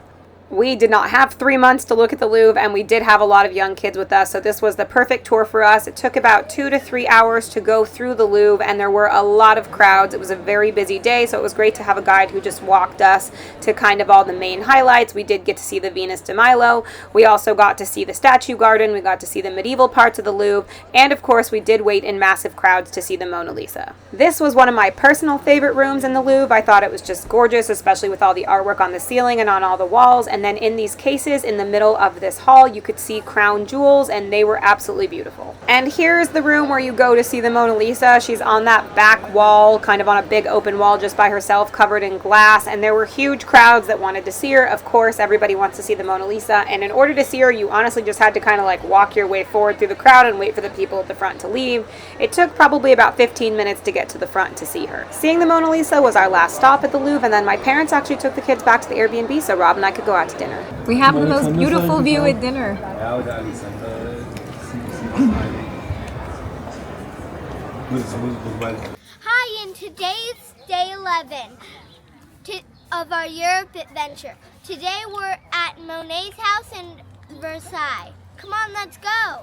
We did not have 3 months to look at the Louvre, and we did have a lot of young kids with us, so this was the perfect tour for us. It took about 2 to 3 hours to go through the Louvre, and there were a lot of crowds. It was a very busy day, so it was great to have a guide who just walked us to kind of all the main highlights. We did get to see the Venus de Milo. We also got to see the statue garden. We got to see the medieval parts of the Louvre, and of course we did wait in massive crowds to see the Mona Lisa. This was one of my personal favorite rooms in the Louvre. I thought it was just gorgeous, especially with all the artwork on the ceiling and on all the walls. And then in these cases in the middle of this hall, you could see crown jewels, and they were absolutely beautiful. And here's the room where you go to see the Mona Lisa. She's on that back wall, kind of on a big open wall just by herself, covered in glass, and there were huge crowds that wanted to see her. Of course, everybody wants to see the Mona Lisa, and in order to see her, you honestly just had to kind of like walk your way forward through the crowd and wait for the people at the front to leave. It took probably about 15 minutes to get to the front to see her. Seeing the Mona Lisa was our last stop at the Louvre, and then my parents actually took the kids back to the Airbnb so Rob and I could go out to dinner. We have the most beautiful view at dinner.
Hi, and today's day 11 of our Europe adventure. Today we're at Monet's house in Versailles. Come on, let's go.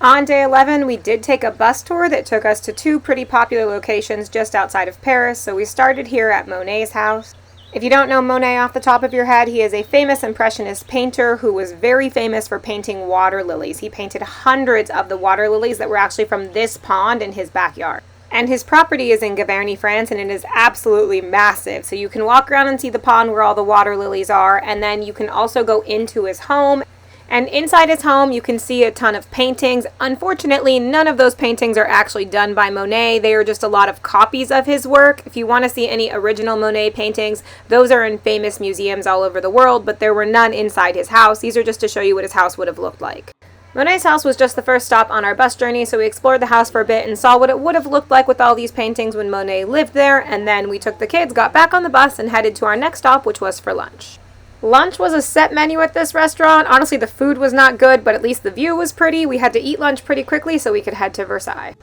On day 11, we did take a bus tour that took us to 2 pretty popular locations just outside of Paris. So we started here at Monet's house. If you don't know Monet off the top of your head, he is a famous Impressionist painter who was very famous for painting water lilies. He painted hundreds of the water lilies that were actually from this pond in his backyard. And his property is in Giverny, France, and it is absolutely massive. So you can walk around and see the pond where all the water lilies are, and then you can also go into his home. And inside his home, you can see a ton of paintings. Unfortunately, none of those paintings are actually done by Monet. They are just a lot of copies of his work. If you want to see any original Monet paintings, those are in famous museums all over the world, but there were none inside his house. These are just to show you what his house would have looked like. Monet's house was just the first stop on our bus journey, so we explored the house for a bit and saw what it would have looked like with all these paintings when Monet lived there, and then we took the kids, got back on the bus, and headed to our next stop, which was for lunch. Lunch was a set menu at this restaurant. Honestly, the food was not good, but at least the view was pretty. We had to eat lunch pretty quickly so we could head to Versailles.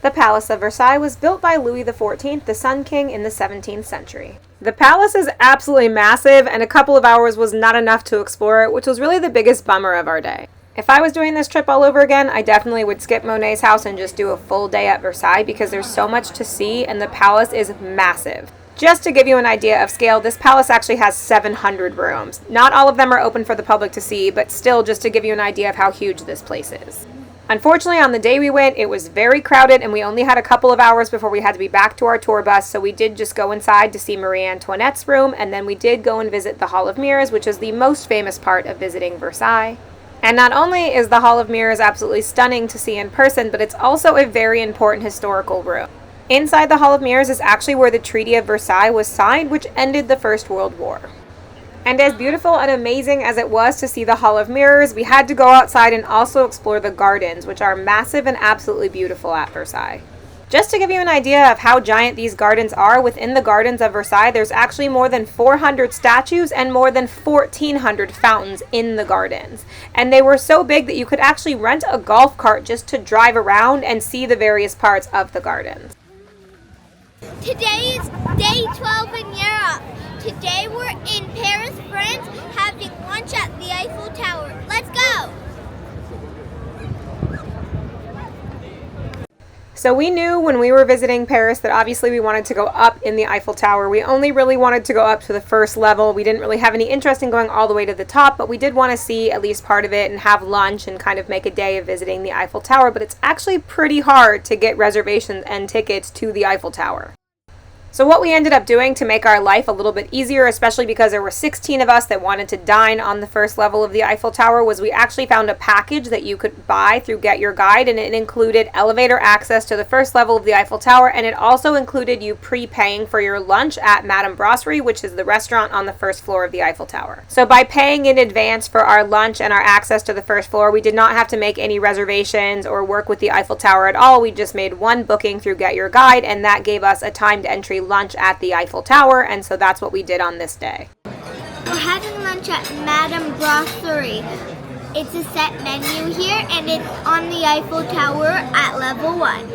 The Palace of Versailles was built by Louis XIV, the Sun King, in the 17th century. The palace is absolutely massive, and a couple of hours was not enough to explore it, which was really the biggest bummer of our day. If I was doing this trip all over again, I definitely would skip Monet's house and just do a full day at Versailles because there's so much to see and the palace is massive. Just to give you an idea of scale, this palace actually has 700 rooms. Not all of them are open for the public to see, but still just to give you an idea of how huge this place is. Unfortunately, on the day we went, it was very crowded and we only had a couple of hours before we had to be back to our tour bus, so we did just go inside to see Marie Antoinette's room, and then we did go and visit the Hall of Mirrors, which is the most famous part of visiting Versailles. And not only is the Hall of Mirrors absolutely stunning to see in person, but it's also a very important historical room. Inside the Hall of Mirrors is actually where the Treaty of Versailles was signed, which ended the First World War. And as beautiful and amazing as it was to see the Hall of Mirrors, we had to go outside and also explore the gardens, which are massive and absolutely beautiful at Versailles. Just to give you an idea of how giant these gardens are, within the gardens of Versailles, there's actually more than 400 statues and more than 1,400 fountains in the gardens. And they were so big that you could actually rent a golf cart just to drive around and see the various parts of the gardens.
Today is day 12 in Europe. Today we're in Paris, France, having lunch at the Eiffel Tower. Let's go!
So we knew when we were visiting Paris that obviously we wanted to go up in the Eiffel Tower. We only really wanted to go up to the first level. We didn't really have any interest in going all the way to the top, but we did want to see at least part of it and have lunch and kind of make a day of visiting the Eiffel Tower. But it's actually pretty hard to get reservations and tickets to the Eiffel Tower. So what we ended up doing to make our life a little bit easier, especially because there were 16 of us that wanted to dine on the first level of the Eiffel Tower, was we actually found a package that you could buy through Get Your Guide, and it included elevator access to the first level of the Eiffel Tower, and it also included you prepaying for your lunch at Madame Brasserie, which is the restaurant on the first floor of the Eiffel Tower. So by paying in advance for our lunch and our access to the first floor, we did not have to make any reservations or work with the Eiffel Tower at all. We just made one booking through Get Your Guide, and that gave us a timed entry lunch at the Eiffel Tower, and so that's what we did on this day.
We're having lunch at Madame Brasserie. It's a set menu here, and it's on the Eiffel Tower at level 1.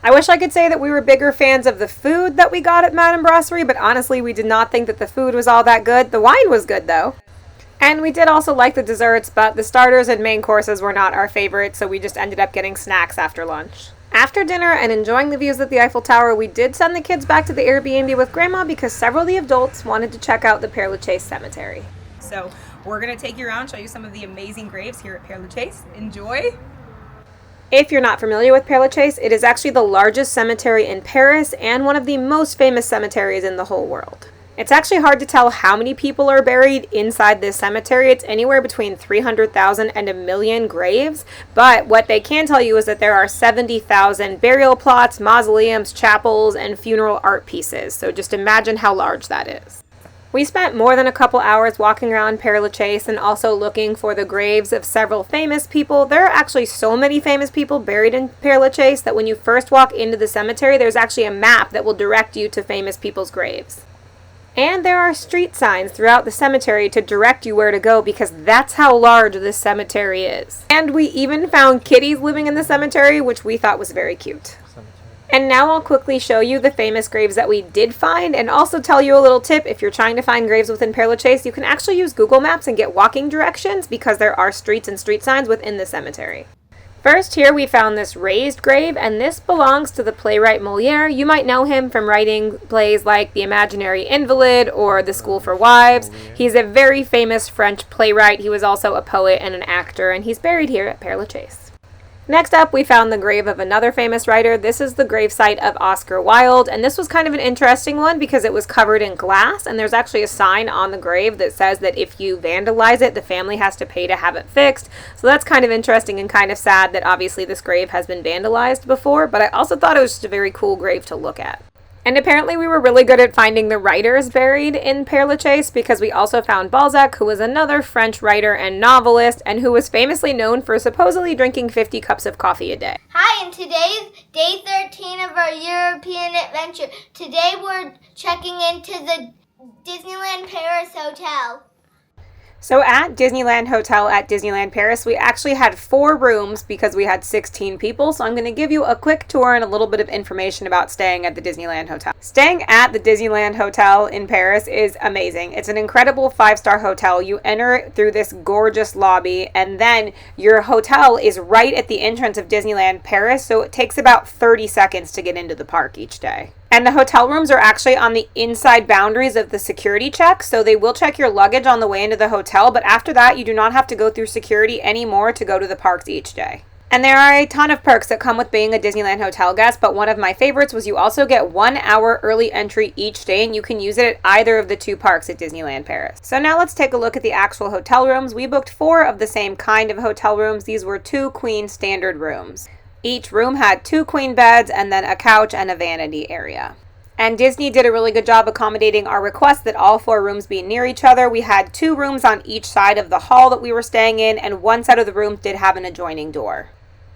I wish I could say that we were bigger fans of the food that we got at Madame Brasserie, but honestly, we did not think that the food was all that good. The wine was good, though. And we did also like the desserts, but the starters and main courses were not our favorite, so we just ended up getting snacks after lunch. After dinner and enjoying the views of the Eiffel Tower, we did send the kids back to the Airbnb with Grandma because several of the adults wanted to check out the Père Lachaise Cemetery. So we're going to take you around, show you some of the amazing graves here at Père Lachaise. Enjoy! If you're not familiar with Père Lachaise, it is actually the largest cemetery in Paris and one of the most famous cemeteries in the whole world. It's actually hard to tell how many people are buried inside this cemetery. It's anywhere between 300,000 and 1 million graves, but what they can tell you is that there are 70,000 burial plots, mausoleums, chapels, and funeral art pieces. So just imagine how large that is. We spent more than a couple hours walking around Père Lachaise and also looking for the graves of several famous people. There are actually so many famous people buried in Père Lachaise that when you first walk into the cemetery, there's actually a map that will direct you to famous people's graves. And there are street signs throughout the cemetery to direct you where to go because that's how large this cemetery is. And we even found kitties living in the cemetery, which we thought was very cute. And now I'll quickly show you the famous graves that we did find and also tell you a little tip. If you're trying to find graves within Père Lachaise, you can actually use Google Maps and get walking directions because there are streets and street signs within the cemetery. First, here we found this raised grave, and this belongs to the playwright Molière. You might know him from writing plays like The Imaginary Invalid or The School for Wives. He's a very famous French playwright. He was also a poet and an actor, and he's buried here at Père Lachaise. Next up, we found the grave of another famous writer. This is the gravesite of Oscar Wilde, and this was kind of an interesting one because it was covered in glass, and there's actually a sign on the grave that says that if you vandalize it, the family has to pay to have it fixed. So that's kind of interesting and kind of sad that obviously this grave has been vandalized before, but I also thought it was just a very cool grave to look at. And apparently we were really good at finding the writers buried in Père Lachaise because we also found Balzac, who was another French writer and novelist, and who was famously known for supposedly drinking 50 cups of coffee a day.
Hi, and today's day 13 of our European adventure. Today we're checking into the Disneyland Paris Hotel.
So at Disneyland Hotel at Disneyland Paris, we actually had 4 rooms because we had 16 people. So I'm going to give you a quick tour and a little bit of information about staying at the Disneyland Hotel. Staying at the Disneyland Hotel in Paris is amazing. It's an incredible 5-star hotel. You enter through this gorgeous lobby, and then your hotel is right at the entrance of Disneyland Paris. So it takes about 30 seconds to get into the park each day. And the hotel rooms are actually on the inside boundaries of the security check, so they will check your luggage on the way into the hotel, but after that, you do not have to go through security anymore to go to the parks each day. And there are a ton of perks that come with being a Disneyland Hotel guest, but one of my favorites was you also get 1 hour early entry each day, and you can use it at either of the 2 parks at Disneyland Paris. So now let's take a look at the actual hotel rooms. We booked 4 of the same kind of hotel rooms. These were 2 queen standard rooms. Each room had 2 queen beds and then a couch and a vanity area. And Disney did a really good job accommodating our request that all 4 rooms be near each other. We had 2 rooms on each side of the hall that we were staying in, and one side of the rooms did have an adjoining door.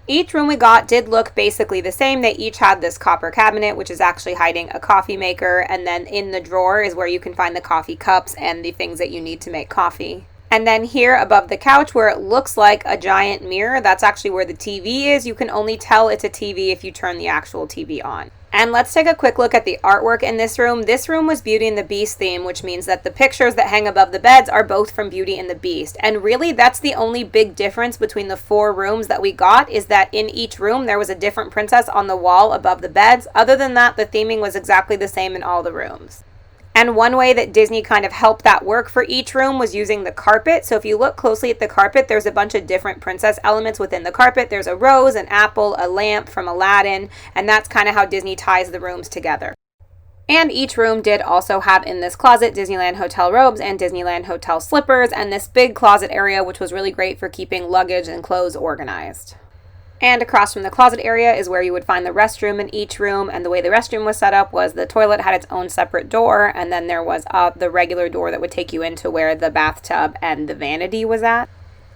Each room we got did look basically the same. They each had this copper cabinet, which is actually hiding a coffee maker, and then in the drawer is where you can find the coffee cups and the things that you need to make coffee. And then here above the couch where it looks like a giant mirror, that's actually where the TV is. You can only tell it's a TV if you turn the actual TV on. And let's take a quick look at the artwork in this room. This room was Beauty and the Beast theme, which means that the pictures that hang above the beds are both from Beauty and the Beast. And really, that's the only big difference between the 4 rooms that we got, is that in each room there was a different princess on the wall above the beds. Other than that, the theming was exactly the same in all the rooms. And one way that Disney kind of helped that work for each room was using the carpet. So if you look closely at the carpet, there's a bunch of different princess elements within the carpet. There's a rose, an apple, a lamp from Aladdin, and that's kind of how Disney ties the rooms together. And each room did also have in this closet Disneyland Hotel robes and Disneyland Hotel slippers, and this big closet area, which was really great for keeping luggage and clothes organized. And across from the closet area is where you would find the restroom in each room. And the way the restroom was set up was the toilet had its own separate door, and then there was the regular door that would take you into where the bathtub and the vanity was at.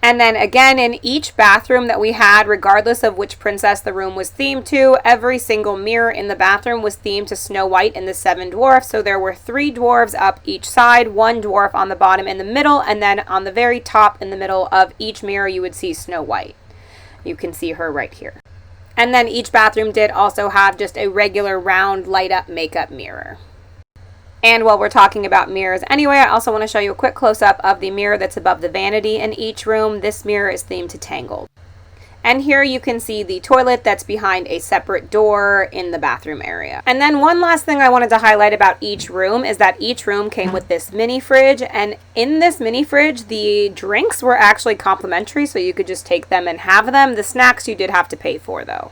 And then again, in each bathroom that we had, regardless of which princess the room was themed to, every single mirror in the bathroom was themed to Snow White and the 7 Dwarfs. So there were 3 dwarves up each side, 1 dwarf on the bottom in the middle, and then on the very top in the middle of each mirror you would see Snow White. You can see her right here. And then each bathroom did also have just a regular round light up makeup mirror. And while we're talking about mirrors anyway, I also want to show you a quick close-up of the mirror that's above the vanity in each room. This mirror is themed to Tangled. And here you can see the toilet that's behind a separate door in the bathroom area. And then one last thing I wanted to highlight about each room is that each room came with this mini fridge. And in this mini fridge, the drinks were actually complimentary, so you could just take them and have them. The snacks you did have to pay for, though.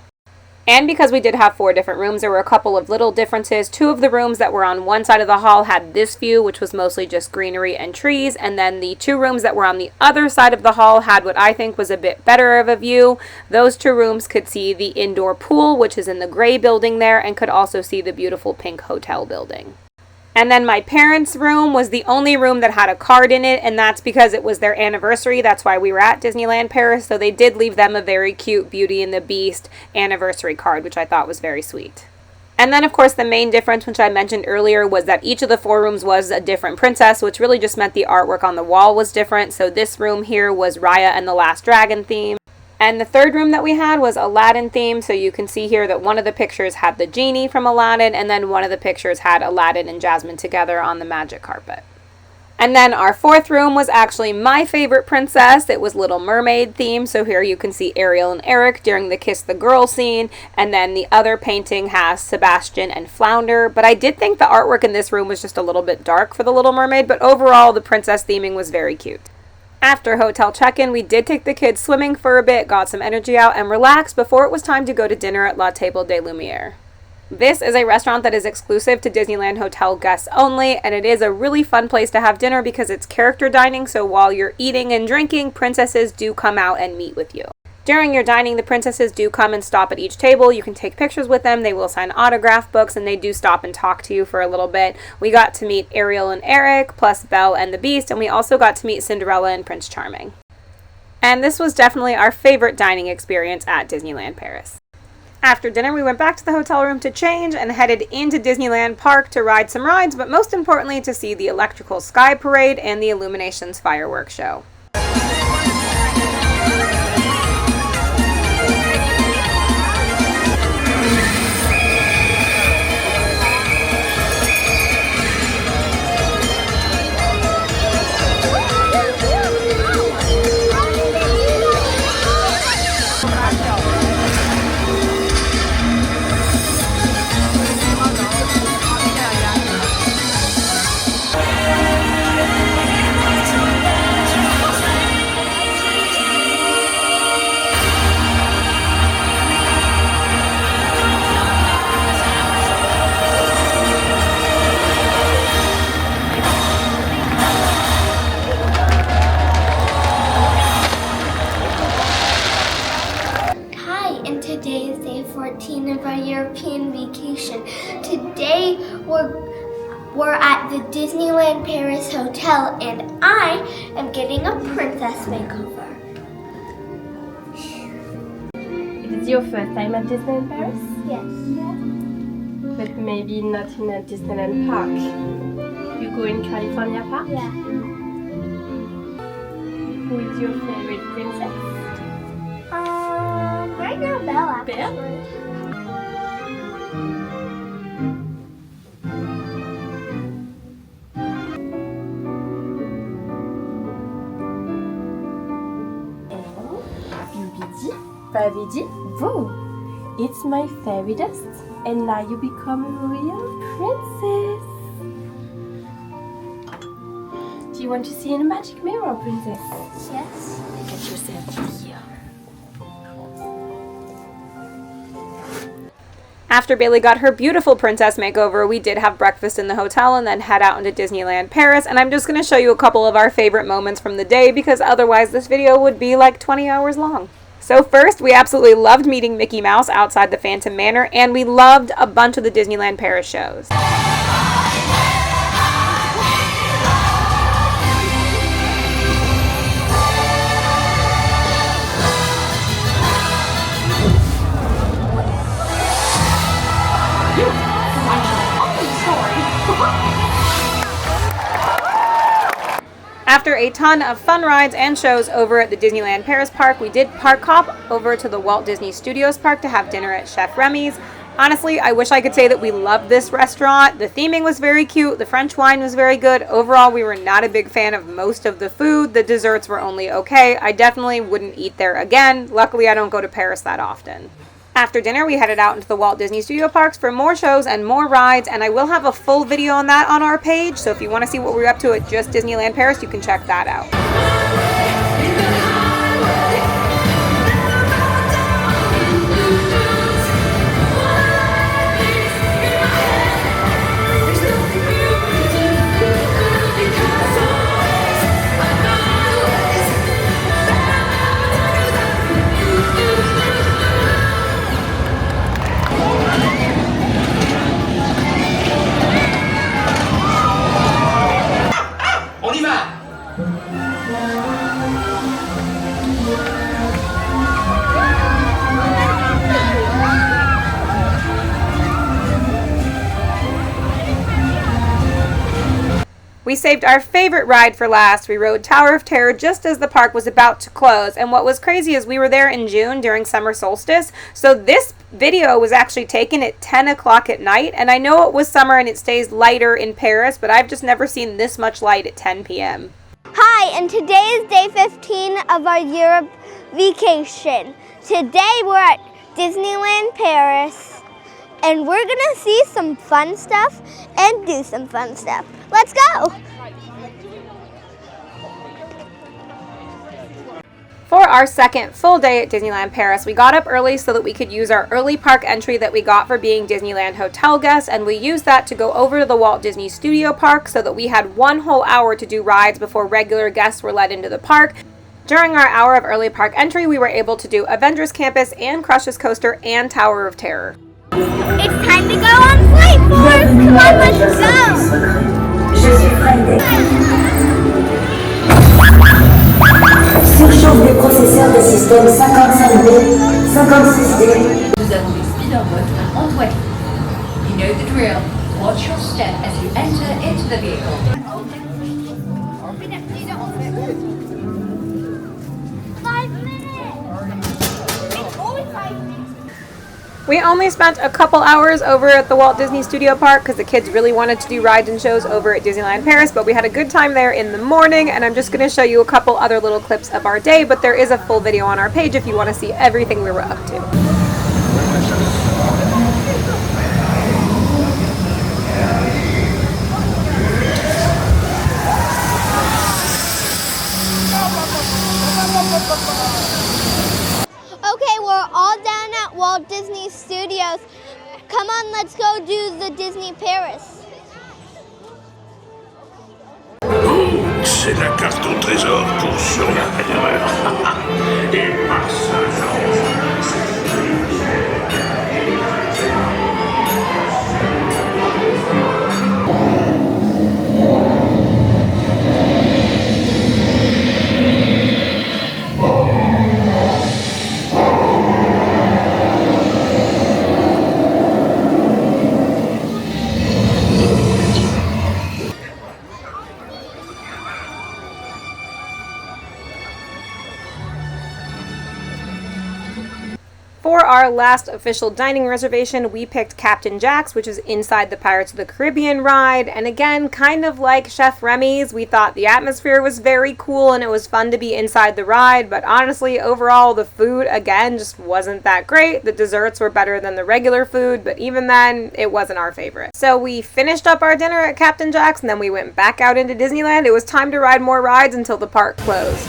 And because we did have 4 different rooms, there were a couple of little differences. 2 of the rooms that were on one side of the hall had this view, which was mostly just greenery and trees. And then the 2 rooms that were on the other side of the hall had what I think was a bit better of a view. Those 2 rooms could see the indoor pool, which is in the gray building there, and could also see the beautiful pink hotel building. And then my parents' room was the only room that had a card in it, and that's because it was their anniversary. That's why we were at Disneyland Paris, so they did leave them a very cute Beauty and the Beast anniversary card, which I thought was very sweet. And then, of course, the main difference, which I mentioned earlier, was that each of the 4 rooms was a different princess, which really just meant the artwork on the wall was different. So this room here was Raya and the Last Dragon theme. And the 3rd room that we had was Aladdin themed, so you can see here that one of the pictures had the genie from Aladdin, and then one of the pictures had Aladdin and Jasmine together on the magic carpet. And then our 4th room was actually my favorite princess. It was Little Mermaid themed, so here you can see Ariel and Eric during the Kiss the Girl scene, and then the other painting has Sebastian and Flounder. But I did think the artwork in this room was just a little bit dark for the Little Mermaid, but overall the princess theming was very cute. After hotel check-in, we did take the kids swimming for a bit, got some energy out, and relaxed before it was time to go to dinner at La Table des Lumières. This is a restaurant that is exclusive to Disneyland Hotel guests only, and it is a really fun place to have dinner because it's character dining, so while you're eating and drinking, princesses do come out and meet with you. During your dining, the princesses do come and stop at each table. You can take pictures with them. They will sign autograph books, and they do stop and talk to you for a little bit. We got to meet Ariel and Eric, plus Belle and the Beast, and we also got to meet Cinderella and Prince Charming. And this was definitely our favorite dining experience at Disneyland Paris. After dinner, we went back to the hotel room to change and headed into Disneyland Park to ride some rides, but most importantly to see the Electrical Sky Parade and the Illuminations fireworks show.
Today is day 14 of our European vacation. Today we're at the Disneyland Paris Hotel, and I am getting a princess makeover.
It is your first time at Disneyland Paris?
Yes.
But maybe not in a Disneyland park. You go in California Park?
Yeah.
Who is your favorite princess?
Right now, Belle, actually.
Belle? Babidi, boom! It's my fairy dust, and now you become a real princess. Do you want to see in a magic mirror, princess?
Yes.
Look at yourself here.
After Bailey got her beautiful princess makeover, we did have breakfast in the hotel and then head out into Disneyland Paris, and I'm just going to show you a couple of our favorite moments from the day because otherwise this video would be like 20 hours long. So first, we absolutely loved meeting Mickey Mouse outside the Phantom Manor, and we loved a bunch of the Disneyland Paris shows. After a ton of fun rides and shows over at the Disneyland Paris park, we did park hop over to the Walt Disney Studios park to have dinner at Chef Remy's. Honestly, I wish I could say that we loved this restaurant. The theming was very cute, the French wine was very good. Overall, we were not a big fan of most of the food. The desserts were only okay. I definitely wouldn't eat there again. Luckily, I don't go to Paris that often. After dinner, we headed out into the Walt Disney Studio Parks for more shows and more rides, and I will have a full video on that on our page, so if you want to see what we're up to at just Disneyland Paris, you can check that out. We saved our favorite ride for last. We rode Tower of Terror just as the park was about to close. And what was crazy is we were there in June during summer solstice. So this video was actually taken at 10 o'clock at night. And I know it was summer and it stays lighter in Paris, but I've just never seen this much light at 10 p.m.
Hi, and today is day 15 of our Europe vacation. Today we're at Disneyland Paris, and we're gonna see some fun stuff and do some fun stuff. Let's go!
For our second full day at Disneyland Paris, we got up early so that we could use our early park entry that we got for being Disneyland Hotel guests, and we used that to go over to the Walt Disney Studio Park so that we had 1 whole hour to do rides before regular guests were let into the park. During our hour of early park entry, we were able to do Avengers Campus and Crush's Coaster and Tower of Terror.
It's time to go on Flight Force! Come on, let's go!
Surchauffe des processeurs des systèmes 55D, 56D.
Nous avons des speederboats à Antwerp. You know the drill. Watch your step as you enter into the vehicle.
5 minutes! It's only 5 minutes!
We only spent a couple hours over at the Walt Disney Studio Park because the kids really wanted to do rides and shows over at Disneyland Paris, but we had a good time there in the morning, and I'm just going to show you a couple other little clips of our day, but there is a full video on our page if you want to see everything we were up to.
Okay, we're all down at Walt Disney Studios. Come on, let's go do the Disney Paris.
C'est la carte au trésor pour sur la Et
For our last official dining reservation, we picked Captain Jack's, which is inside the Pirates of the Caribbean ride. And again, kind of like Chef Remy's, we thought the atmosphere was very cool and it was fun to be inside the ride. But honestly, overall, the food, again, just wasn't that great. The desserts were better than the regular food, but even then, it wasn't our favorite. So we finished up our dinner at Captain Jack's and then we went back out into Disneyland. It was time to ride more rides until the park closed.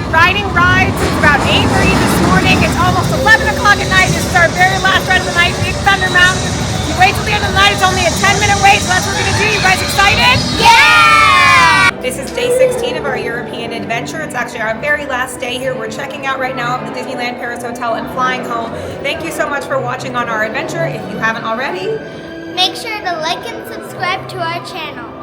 Riding rides since about 8:30 this morning. It's almost 11 o'clock at night. This is our very last ride of the night, Big Thunder Mountain. If you wait till the end of the night, it's only a 10-minute wait, so that's what we're going to do. You guys excited?
Yeah!
This is day 16 of our European adventure. It's actually our very last day here. We're checking out right now of the Disneyland Paris Hotel and flying home. Thank you so much for watching on our adventure. If you haven't already,
make sure to like and subscribe to our channel.